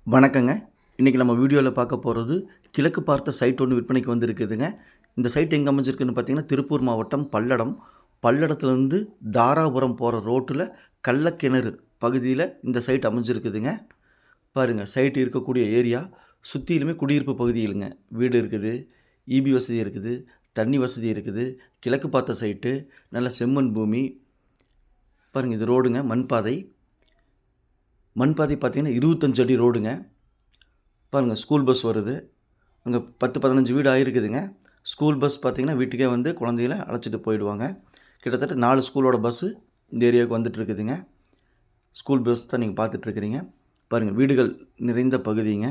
வணக்கங்க. இன்றைக்கி நம்ம வீடியோவில் பார்க்க போகிறது கிழக்கு பார்த்த சைட் ஒன்று விற்பனைக்கு வந்துருக்குதுங்க. இந்த சைட் எங்கே அமைஞ்சிருக்குன்னு பார்த்தீங்கன்னா, திருப்பூர் மாவட்டம் பல்லடம். பல்லடத்துலேருந்து தாராபுரம் போகிற ரோட்டில் கள்ளக்கிணறு பகுதியில் இந்த சைட் அமைஞ்சிருக்குதுங்க. பாருங்கள், சைட் இருக்கக்கூடிய ஏரியா சுற்றிலுமே குடியிருப்பு பகுதியிலுங்க. வீடு இருக்குது, இபி வசதி இருக்குது, தண்ணி வசதி இருக்குது. கிழக்கு பார்த்த சைட்டு, நல்ல செம்மண் பூமி. பாருங்கள், இது ரோடுங்க, மண்பாதை. மண்பாதை பார்த்தீங்கன்னா 25 அடி ரோடுங்க. பாருங்கள், ஸ்கூல் பஸ் வருது. அங்கே 10-15 வீடு ஆகிருக்குதுங்க. ஸ்கூல் பஸ் பார்த்திங்கன்னா வீட்டுக்கே வந்து குழந்தைகளை அழைச்சிட்டு போயிடுவாங்க. கிட்டத்தட்ட 4 ஸ்கூலோட பஸ்ஸு இந்த ஏரியாவுக்கு வந்துட்டுருக்குதுங்க. ஸ்கூல் பஸ் தான் நீங்கள் பார்த்துட்ருக்குறீங்க. பாருங்கள், வீடுகள் நிறைந்த பகுதிங்க.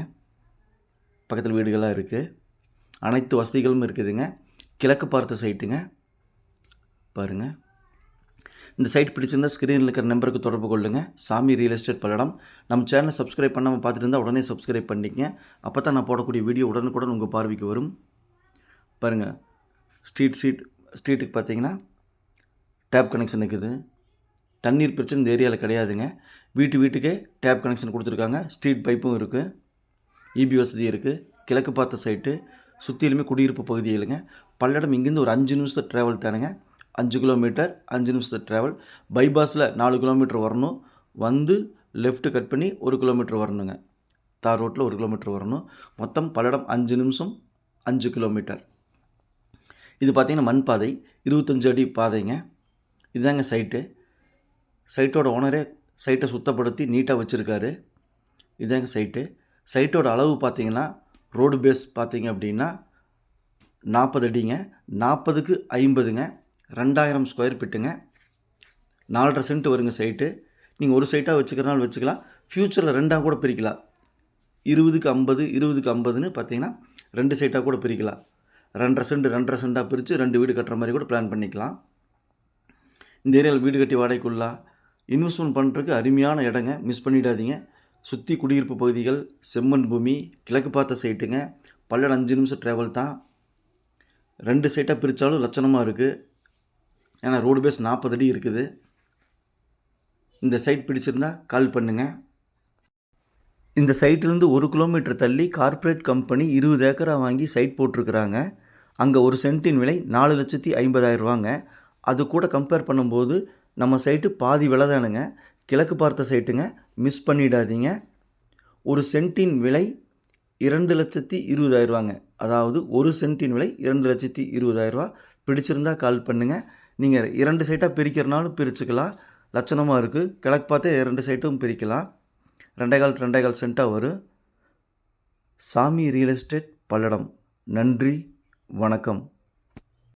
பக்கத்தில் வீடுகளாக இருக்குது. அனைத்து வசதிகளும் இருக்குதுங்க. கிழக்கு பார்த்த சைட்டுங்க. பாருங்கள், இந்த சைட் பிடிச்சிருந்தால் ஸ்க்ரீனில் இருக்கிற நம்பருக்கு தொடர்பு கொள்ளுங்கள். சாமி ரியல் எஸ்டேட் பல்லடம். நம்ம சேனலை சப்ஸ்கிரைப் பண்ணாமல் பார்த்துட்டு இருந்தால் உடனே சப்ஸ்கிரைப் பண்ணிக்கங்க. அப்போ தான் நான் போடக்கூடிய வீடியோ உடனுக்குடன் உங்கள் பார்வைக்கு வரும். பாருங்கள், ஸ்ட்ரீட்டுக்கு பார்த்தீங்கன்னா டேப் கனெக்ஷன் இருக்குது. தண்ணீர் பிரச்சனை இந்த ஏரியாவில் கிடையாதுங்க. வீட்டுக்கே டேப் கனெக்ஷன் கொடுத்துருக்காங்க. ஸ்ட்ரீட் பைப்பும் இருக்குது, இபி வசதி இருக்குது. கிழக்கு பார்த்த சைட்டு, சுற்றிலுமே குடியிருப்பு பகுதி இல்லைங்க. பல்லடம் இங்கேருந்து ஒரு 5 நிமிஷம் ட்ராவல் தானுங்க. 5 கிலோமீட்டர், 5 நிமிஷத்து ட்ராவல். பைபாஸில் 4 கிலோமீட்டர் வரணும். வந்து லெஃப்ட்டு கட் பண்ணி 1 கிலோமீட்டர் வரணுங்க. தார் ரோட்டில் 1 கிலோமீட்டர் வரணும். மொத்தம் பல்லடம் 5 நிமிஷம், 5 கிலோமீட்டர். இது பார்த்திங்கன்னா மண் பாதை, 25 அடி பாதைங்க. இதுதாங்க சைட்டு. சைட்டோட ஓனரே சைட்டை சுத்தப்படுத்தி நீட்டாக வச்சுருக்காரு. இதுதாங்க சைட்டு. சைட்டோட அளவு பார்த்திங்கன்னா, ரோடு பேஸ் பார்த்திங்க அப்படின்னா 40 அடிங்க. 40க்கு 50ங்க. 2000 ஸ்கொயர் ஃபீட்டுங்க. 4.5 சென்ட் வருங்க சைட்டு. நீங்கள் ஒரு சைட்டாக வச்சுக்கிறனாலும் வச்சுக்கலாம். ஃப்யூச்சரில் 2ஆக கூட பிரிக்கலாம். 20க்கு 50, 20க்கு 50ன்னு பார்த்தீங்கன்னா 2 சைட்டாக கூட பிரிக்கலாம். 2.5 சென்ட்டாக பிரித்து 2 வீடு கட்டுற மாதிரி கூட பிளான் பண்ணிக்கலாம். இந்த ஏரியாவில் வீடு கட்டி வாடகைக்குள்ளா இன்வெஸ்ட்மெண்ட் பண்ணுறதுக்கு அருமையான இடங்க. மிஸ் பண்ணிடாதீங்க. சுற்றி குடியிருப்பு பகுதிகள், செம்மண் பூமி, கிழக்கு பார்த்த சைட்டுங்க. பல்லடம் 5 நிமிஷம் ட்ராவல் தான். 2 சைட்டாக பிரித்தாலும் லட்சணமாக இருக்குது. ஏன்னா ரோடு பேஸ் 40 அடி இருக்குது. இந்த சைட் பிடிச்சிருந்தால் கால் பண்ணுங்கள். இந்த சைட்லேருந்து 1 கிலோமீட்டர் தள்ளி கார்ப்பரேட் கம்பெனி 20 ஏக்கரா வாங்கி சைட் போட்டிருக்கிறாங்க. அங்கே ஒரு சென்ட்டின் விலை 4,50,000 ரூபாங்க. அது கூட கம்பேர் பண்ணும்போது நம்ம சைட்டு பாதி விலை தானுங்க. கிழக்கு பார்த்த சைட்டுங்க, மிஸ் பண்ணிடாதீங்க. ஒரு சென்ட்டின் விலை 2,20,000 ரூபாங்க. அதாவது ஒரு சென்ட்டின் விலை 2,20,000 ரூபா. பிடிச்சிருந்தால் கால் பண்ணுங்கள். நீங்கள் 2 சைட்டாக பிரிக்கிறனாலும் பிரிச்சுக்கலாம். லட்சணமாக இருக்குது. கிழக்கு பார்த்தே 2 சைட்டும் பிரிக்கலாம். 2.25 சென்ட்டாக வரும். சாமி ரியல் எஸ்டேட் பல்லடம். நன்றி, வணக்கம்.